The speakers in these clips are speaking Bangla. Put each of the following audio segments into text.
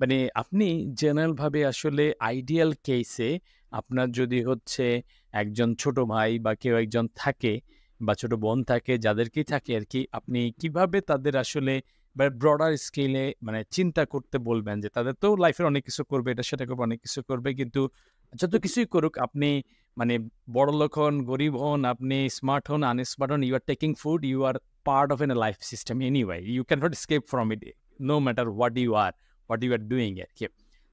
মানে আপনি জেনারেল ভাবে আসলে আইডিয়াল কেসে আপনার যদি হচ্ছে একজন ছোট ভাই বা কেউ একজন থাকে বা ছোট বোন থাকে যাদেরকেই থাকে আর কি আপনি কিভাবে তাদের আসলে ব্রডার স্কেলে মানে চিন্তা করতে বলবেন যে তাদের তো লাইফের অনেক কিছু করবে এটা সেটা করবে অনেক কিছু করবে কিন্তু যত কিছুই করুক আপনি মানে বড় লোক হন গরিব হন আপনি স্মার্ট হন আনস্মার্ট হন you are taking food you are part of an life system anyway you can not escape from it no matter what you are doing আর কি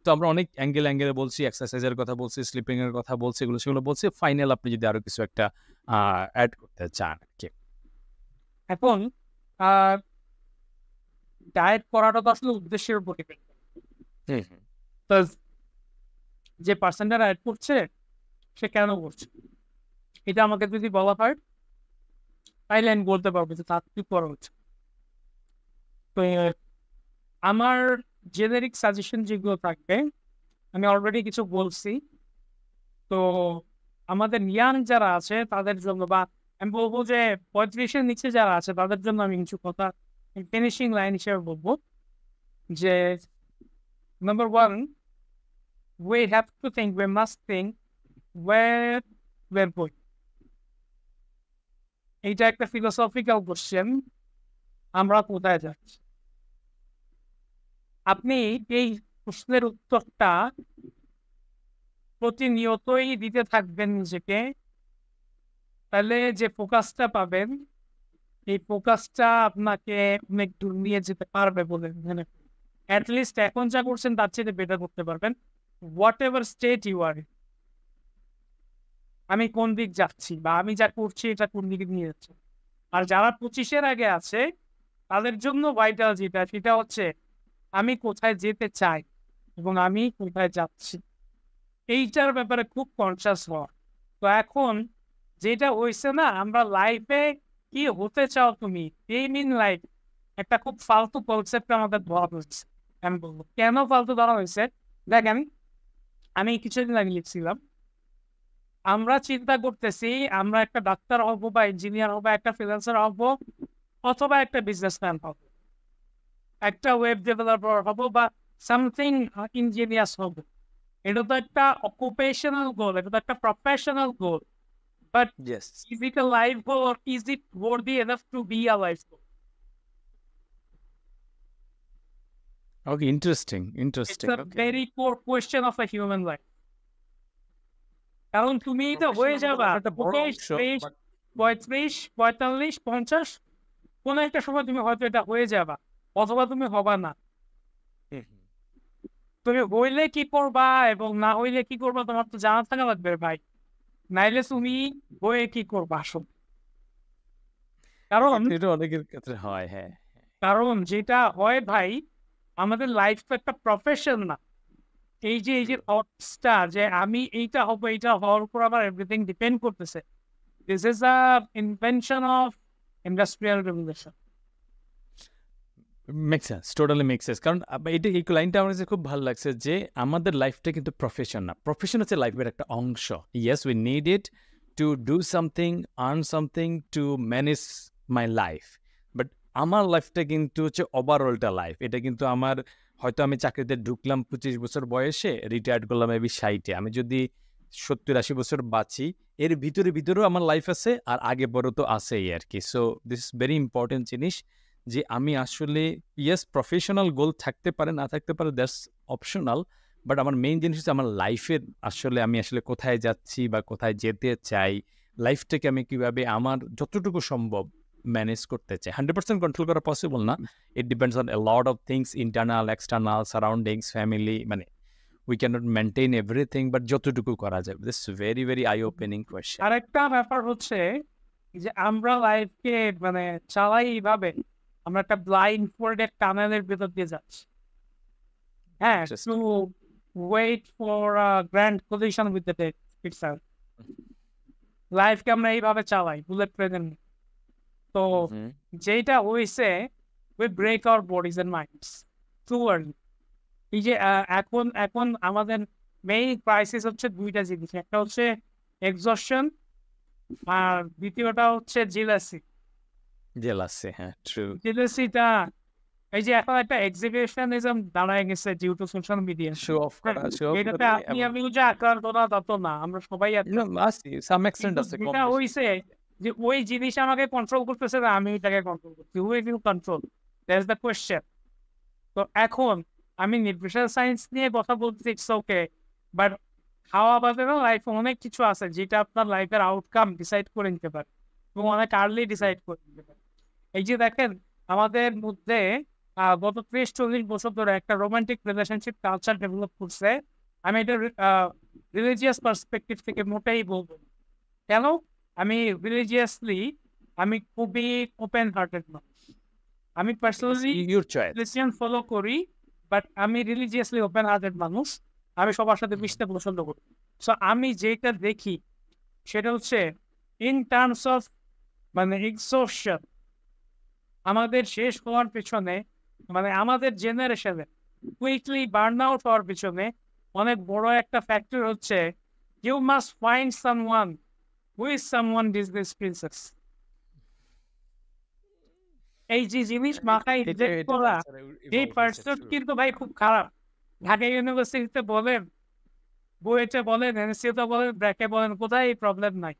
তো আমরা অনেক অ্যাঙ্গেলে বলছি এক্সারসাইজের কথা বলছি স্লিপিং এর কথা বলছি সেগুলো বলছি ফাইনাল আপনি যদি আরো কিছু একটা অ্যাড করতে চান আর কি এখন ডায়েট করাটা তো আসলে উদ্দেশ্যের উপর ডিপেন্ড করে। যে পার্সনটা ডায়েট করছে সে কেন করছে এটা আমাকে যদি বলা হয় তাইলে আমি বলতে পারবো যে তার কি করা হচ্ছে। তো আমার জেনারিক সাজেশন যেগুলো থাকবে আমি অলরেডি কিছু বলছি। তো আমাদের ইয়াং যারা আছে তাদের জন্য বা আমি বলবো যে 35-এর নিচে যারা আছে তাদের জন্য আমি কিছু কথা ফিনিশিং লাইন হিসেবে বলবো যে number one, we have to think, we must think where we're going. এইটা একটা ফিলোসফিক্যাল কোশ্চেন, আমরা কোথায় যাচ্ছি। আপনি এই প্রশ্নের উত্তরটা প্রতিনিয়তই দিতে থাকবেন নিজেকে, তাহলে যে ফোকাসটা পাবেন এই ফোকাসটা আপনাকে অনেক দূর নিয়ে যেতে পারবে বলে মনে করি। অ্যাটলিস্ট এখন যা করছেন তার চেয়ে বেটার করতে পারবেন। Whatever state you are, আমি কোন দিক যাচ্ছি বা আমি যা করছি এটা কোন দিকে নিয়ে যাচ্ছে। আর যারা 25-এর আগে আছে তাদের জন্য ভাইটাল যেটা সেটা হচ্ছে আমি কোথায় যেতে চাই এবং আমি কোথায় যাচ্ছি, এইটার ব্যাপারে খুব কনসাস হওয়া। তো এখন যেটা হয়েছে না, আমরা লাইফে কি হতে চাও তুমি, এইম ইন লাইফ, একটা খুব ফালতু কনসেপ্ট আমাদের ধরা হয়েছে। আমি বলবো কেন ফালতু ধরা হয়েছে। দেখেন, আমি কিছুদিন আগে লিখছিলাম, আমরা চিন্তা করতেছি আমরা একটা ডাক্তার হবো বা ইঞ্জিনিয়ার হবো, একটা ফ্রিল্যান্সার হবো, অথবা একটা বিজনেসম্যান হবো, একটা ওয়েব ডেভেলপার হবো বা সামথিং ইঞ্জিনিয়ার হবো। এটা তো একটা অকুপেশনাল গোল, এটা তো একটা professional goal. But is it a life goal or is it worthy enough to be a life goal? Okay, interesting It's a very core question of a human life. কারণ তুমি তো হয়ে যাবা 25, 45, 50, কোন একটা সময় তুমি হয়তো এটা হয়ে যাবা, অথবা তুমি হবা না। তুমি হইলে কি করবা এবং না হইলে কি করবা তোমার তো জানা থাকা লাগবে ভাই, নাইলে তুমি হয়ে কি করবা আসল। কারণ এটা অনেকের ক্ষেত্রে হয়। হ্যাঁ, কারণ যেটা হয় ভাই, আমাদের লাইফ তো একটা প্রফেশন না। এই যে থটসটা যে আমি এইটা হবো, এইটা হওয়ার উপর আমার এভরিথিং ডিপেন্ড করতেছে, this is a invention of industrial revolution. Make sense, totally make sense. কারণ এটা এই লাইনটা আমার কাছে খুব ভালো লাগছে যে আমাদের লাইফটা কিন্তু প্রফেশন না, প্রফেশন হচ্ছে লাইফের একটা অংশ। Yes, we need it to do something, earn something, to manage my life. But আমার লাইফটা কিন্তু হচ্ছে ওভারঅলটা লাইফ। এটা কিন্তু আমার, হয়তো আমি চাকরিতে ঢুকলাম 25 বছর বয়সে, রিটায়ার্ড করলাম এবি 60-এ, আমি যদি 70-80 বছর বাঁচি, এর ভিতরেও আমার লাইফ আছে, আর আগে বড় তো আছেই আর কি। So this is very important জিনিস যে আমি আসলে, ইয়েস, প্রফেশনাল গোল থাকতে পারে না থাকতে পারে, দ্যাটস অপশনাল, বাট আমার মেইন জিনিস হচ্ছে আমার লাইফের আসলে আমি আসলে কোথায় যাচ্ছি বা কোথায় যেতে চাই, লাইফটাকে আমি কিভাবে আমার যতটুকু সম্ভব ম্যানেজ করতে চাই। 100% কন্ট্রোল করা পসিবল না, it depends on a lot of things, internal, external, surroundings, family, মানে we can't maintain everything, but যতটুকু করা যাবে। This very very eye opening question. আরেকটা ব্যাপার হচ্ছে যে আমরা লাইফকে মানে চালাই এইভাবে, আমরা একটা ব্লাইন্ড ফোল্ডেড টানেলের ভেতর দিয়ে যাচ্ছি। হ্যাঁ, to wait for a grand position with the day itself. লাইফকে আমরা এইভাবে চালাই বুলেট ট্রেনের। তো যেটা হয়েছে, we break our bodies and minds too early. এই যে এখন আমাদের মেইন ক্রাইসিস হচ্ছে দুইটা জিনিস, একটা হচ্ছে এক্সস্টন আর দ্বিতীয়টা হচ্ছে জেলাসি। হ্যাঁ, ট্রু। জেলাসিটা এই যে এখন একটা এক্সিবিশনিজম দাঁড়ায় গেছে due to social media, show off করা, শো অফ এটাতে করে আপনি এবং আমিও যে আক্রান্ত না তা তো না, আমরা সবাই আছে সাম এক্সটেন্ট কিন্তু আছে, কম যেটা বেশি হইছে যে ওই জিনিস আমাকে কন্ট্রোল করতেছে না, আমি এটাকে কন্ট্রোল করছি। Who will control, that's the question. তো এখন আমি নিউট্রিশনাল সায়েন্স নিয়ে কথা বলতেছি, ইটস ওকে, বাট খাওয়া বাদেও লাইফে অনেক কিছু আছে যেটা আপনার লাইফের আউটকাম ডিসাইড করে নিতে পারে এবং অনেক আর্লি ডিসাইড করে নিতে পারে। এই যে দেখেন আমাদের মধ্যে গত 30-40 বছর ধরে একটা রোমান্টিক রিলেশনশিপ কালচার ডেভেলপ করছে। আমি এটা রিলিজিয়াস পার্সপেক্টিভ থেকে মোটেই বলবো না। কেন? আমি রিলিজিয়াসলি আমি খুবই ওপেন হার্টেড মানুষ। আমি personally your choice. Religion follow করি, বাট আমি রিলিজিয়াসলি ওপেন হার্টেড মানুষ। আমি সবার সাথে মিশতে পছন্দ করি। সো আমি যেটা দেখি সেটা হচ্ছে ইন টার্মস অফ মানে এক্সোশন, আমাদের শেষ হওয়ার পেছনে মানে আমাদের জেনারেশনে কুইকলি বার্ন আউট হওয়ার পেছনে অনেক বড় একটা ফ্যাক্টর হচ্ছে you must find someone who is someone business princess. এই যে জিনিস মাথায় ইনজেক্ট করা, এই পার্সন কিন্তু ভাই খুব খারাপ। ঢাকা ইউনিভার্সিটিতে বলেন, বুয়েটে বলেন, এনএসইউতে বলেন, ব্র্যাকে বলেন, কোথায় এই প্রবলেম নাই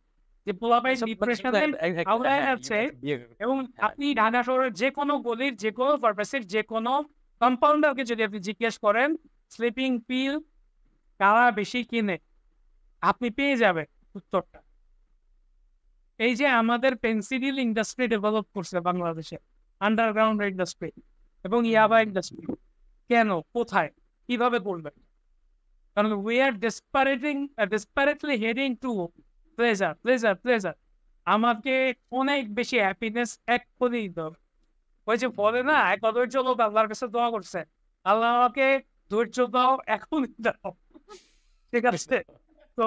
যে পোলাপাই ডিপ্রেশনে আওড়ায় আছে। এবং আপনি ঢাকা শহরের যে কোনো গলির যে কোনো পারপাসের যে কোনো কম্পাউন্ডারকে যদি আপনি জিজ্ঞেস করেন স্লিপিং পিল কারা বেশি কিনে, আপনি পেয়ে যাবেন উত্তরটা। এই যে আমাদের পেন্সিডিল ইন্ডাস্ট্রি ডেভেলপ করছে বাংলাদেশে, আন্ডারগ্রাউন্ড ইন্ডাস্ট্রি এবং ইয়াবা ইন্ডাস্ট্রি, কেন, কোথায়, কিভাবে করবেন? কারণ we are desperately heading to pleasure pleasure pleasure. আমাকে অনেক বেশি হ্যাপিনেস এক্ষুনি দিতে হবে। ওই যে বলে না, এক অধৈর্য লোক আল্লাহর কাছে দোয়া করছে, আল্লাহ আমাকে ধৈর্য দাও, এখনই দাও। ঠিক আছে? তো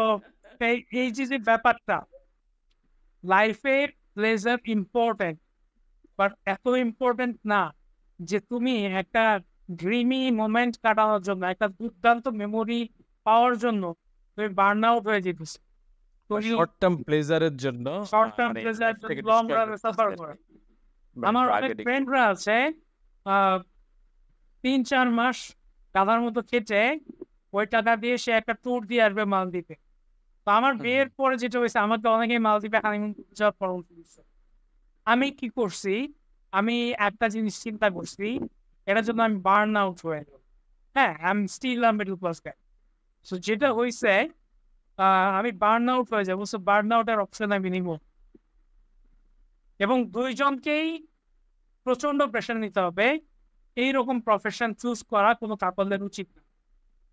এই যে ব্যাপারটা, লাইফে প্লেজার ইম্পর্টেন্ট, বাট এত ইম্পর্টেন্ট না যে তুমি একটা ড্রিমি মোমেন্ট কাটানোর জন্য, একটা দুর্দান্ত মেমোরি পাওয়ার জন্য তুমি বার্ন আউট হয়ে যেতেছ। শর্ট টার্ম প্লেজারের জন্য, শর্ট টার্ম প্লেজার লং রানে সাফার করে। আমার অনেক ফ্রেন্ডরা আছে 3-4 মাস টাকার মতো খেটে ওই টাকা দিয়ে সে একটা ট্যুর দিয়ে আসবে মালদ্বীপে। তো আমার বিয়ের পরে যেটা হয়েছে, আমাকে অনেকেই মালদ্বীপে হানিমুন যাওয়ার পরামর্শ দিচ্ছে। আমি কি করছি, আমি একটা জিনিস চিন্তা করছি, এটার জন্য আমি বার্ন আউট হয়ে যাব। হ্যাঁ, I am still a middle class guy. So যেটা হয়েছে আমি বার্ন আউট হয়ে যাবো। সো বার্ন আউটের অপশন আমি নিব এবং দুইজনকেই প্রচন্ড প্রেশার নিতে হবে। এইরকম প্রফেশন চুজ করা কোনো কাপলদের উচিত না।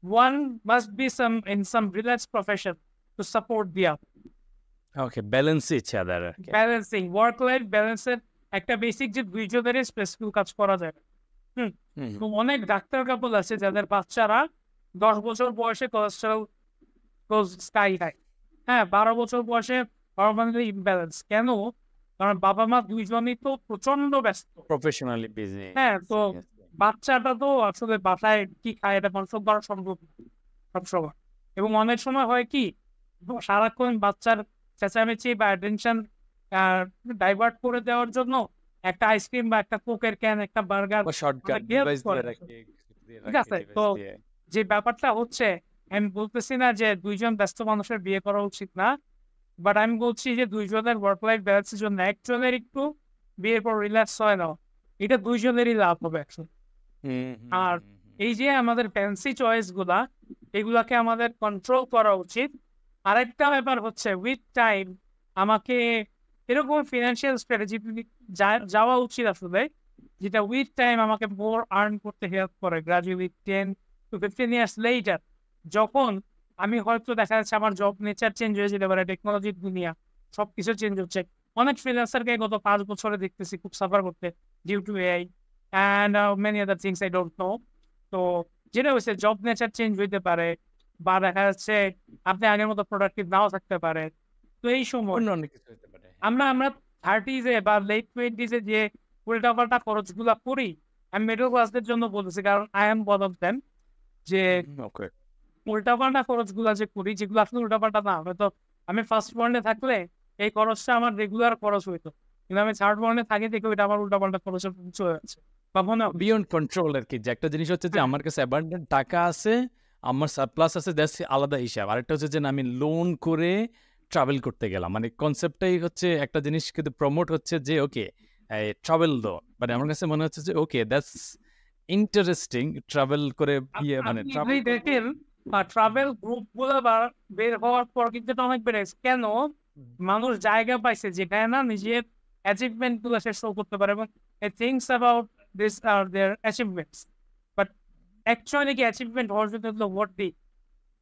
One must be in some relaxed profession to support the other. Okay, balance each other. Balancing, work life ব্যালেন্সের একটা বেসিক যে দুইজনেরই স্পেসিফিক কাজ করা যায়। তো অনেক ডাক্তার কাপল আছে যাদের বাচ্চারা 10 বছর বয়সে কোলেস্টেরল স্কাই হাই, হ্যাঁ 12 বছর বয়সে হরমোনাল ইমব্যালেন্স। কেন? কারণ বাবা মা দুইজনই তো প্রচন্ড ব্যস্ত, প্রফেশনালি বিজি। হ্যাঁ, তো বাচ্চাটা তো আসলে বাসায় কি খায় এটা কন্ট্রোল করা সম্ভব সবসময়। এবং অনেক সময় হয় কি, সারাক্ষণ বাচ্চার চেঁচামেচি বা অ্যাটেনশন ডাইভার্ট করে দেওয়ার জন্য একটা আইসক্রিম বা একটা কোকের ক্যান, একটা বার্গার, ঠিক আছে? তো যে ব্যাপারটা হচ্ছে, আমি বলতেছি না যে দুইজন ব্যস্ত মানুষের বিয়ে করা উচিত না, বাট আমি বলছি যে দুইজনের ওয়ার্ক লাইফ ব্যালেন্সের জন্য একজনের একটু বিয়ের পর রিল্যাক্স হয় না, এটা দুইজনেরই লাভ হবে। আর এই যে আমাদের ফ্যান্সি চয়েস গুলা, এগুলাকে আমাদের কন্ট্রোল করা উচিত। আরেকটা ব্যাপার হচ্ছে উইথ টাইম আমাকে এরকম ফিনান্সিয়াল স্ট্র্যাটেজি যাওয়া উচিত আসলে, যেটা উইথ টাইম আমাকে মোর আর্ন করতে হেল্প করে। গ্রাজুয়ালি 10 to 15 years later, যখন আমি হয়তো দেখা যাচ্ছে আমার জব নেচার চেঞ্জ হয়ে যেতে পারে, টেকনোলজির দুনিয়া সবকিছু চেঞ্জ হচ্ছে। অনেক ফ্রিল্যান্সারকে গত 5 বছরে দেখতেছি খুব সাফার করতে due to AI and many other things I don't know. তো যেটা হচ্ছে জব নেচার চেঞ্জ হইতে পারে, বা দেখা যাচ্ছে আপনি আগের মতো প্রোডাক্টিভ নাও থাকতে পারে। তো এই সময় অনেক কিছু হতে পারে। আমরা 30s-এ বা লেট 20s-এ যে উল্টাপাল্টা খরচগুলা করি, আমি মিডল ক্লাসদের জন্য বলতেছি, কারণ I am one of them, যে উল্টাপাল্টা খরচগুলা যে করি, যেগুলো আসলে উল্টাপাল্টা না। হয়তো আমি ফার্স্ট বর্নে থাকলে এই খরচটা আমার রেগুলার খরচ হইতো, কিন্তু আমি থার্ড বর্নে থাকি থেকে ওইটা আমার উল্টাপাল্টা খরচের চলে যাচ্ছে। কখনো বিয়ন্ড কন্ট্রোল আর কি, যে একটা জিনিস হচ্ছে যে হ্যাঁ। আমার কাছে অ্যাবান্ডেন্ট টাকা আছে, আমার সারপ্লাস আছে, দ্যাটস আলাদা হিসাব। আরেকটা হচ্ছে যে না, আমি লোন করে ট্রাভেল করতে গেলাম, মানে কনসেপ্টটাই হচ্ছে একটা জিনিস কিন্তু প্রমোট হচ্ছে যে ওকে ট্রাভেল দো, মানে আমার কাছে মনে হচ্ছে যে ওকে দ্যাটস ইন্টারেস্টিং, ট্রাভেল করে মানে আপনি ট্রাভেল যদি দেখেন বা ট্রাভেল গ্রুপ গুলো বের হওয়ার পর কিন্তু এটা অনেক বেড়েছে। কেন? মানুষ জায়গা পাইছে যেখানে না নিজের অ্যাচিভমেন্ট গুলো সে শো করতে পারে এবং things about this are their achievements, but actually কি অ্যাচিভমেন্ট হওয়ার জন্য এগুলো ওয়ার্থি?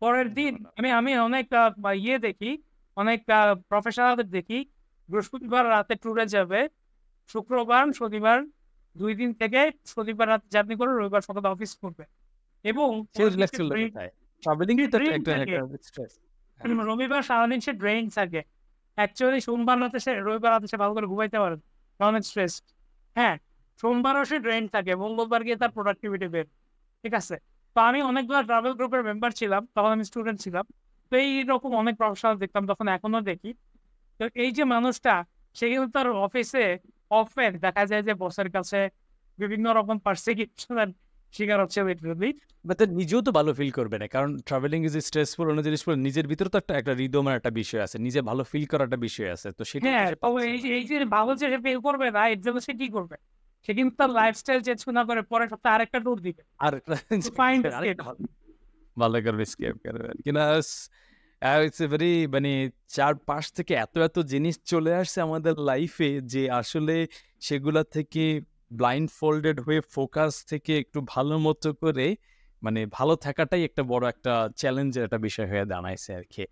পরের দিন আমি অনেক ইয়ে দেখি, অনেক প্রফেশনালদের দেখি বৃহস্পতিবার রাতে ট্যুরে যাবে, শুক্রবার শনিবার 2 দিন থেকে শনিবার রাতে জার্নি করে রবিবার সকালে অফিস করবে এবং সে রিল্যাক্স করলো কোথায়? ট্রাভেলিং তো ড্রেন একটা থাকে। একটা স্ট্রেস। রবিবার সারাদিন সে ড্রেন থাকে। অ্যাকচুয়ালি সোমবার রাতে সে রবিবার রাতে সে ভালো করে ঘুমাইতে পারে না, অনেক স্ট্রেস। হ্যাঁ, সোমবারও সে ড্রেন থাকে, মঙ্গলবার গিয়ে তার প্রোডাক্টিভিটি বের। ঠিক আছে? তো আমি অনেকগুলো ট্রাভেল গ্রুপের মেম্বার ছিলাম, তখন আমি স্টুডেন্ট ছিলাম। তো এইরকম অনেক প্রফেশনাল দেখতাম, তখন এখনো দেখি। তো এই যে মানুষটা, সে কিন্তু তার অফিসে অফেন দেখা যায় যে বসের কাছে বিভিন্ন রকম পারসিকিউশনের শিকার হচ্ছে লিটারেলি। বাট নিজেও তো ভালো ফিল করবে না, কারণ ট্রাভেলিং ইজ স্ট্রেসফুল, অন্য জিনিস নিজের ভিতরে তো একটা রিদমের একটা বিষয় আছে, নিজে ভালো ফিল করার একটা বিষয় আছে, তো সেটা হ্যাঁ, সে তো পাচ্ছে এই না। যে ভালো যে সে ফিল করবে না, এর জন্য সে কি করবে? সে কিন্তু তার লাইফস্টাইল চেঞ্জ না করে পরের সপ্তাহে আরেকটা ট্যুর দিবে। আর To find escape. আরেকটা ভালো করবে, স্কেপ করবে কিনা। ইটস এ ভেরি, মানে চারপাশ থেকে এত জিনিস চলে আসছে আমাদের লাইফে যে আসলে সেগুলা থেকে ব্লাইন্ড ফোল্ডেড হয়ে ফোকাস থেকে একটু ভালো মতো করে মানে ভালো থাকাটাই একটা বড় একটা চ্যালেঞ্জের একটা বিষয় হয়ে দাঁড়াইছে আর কি।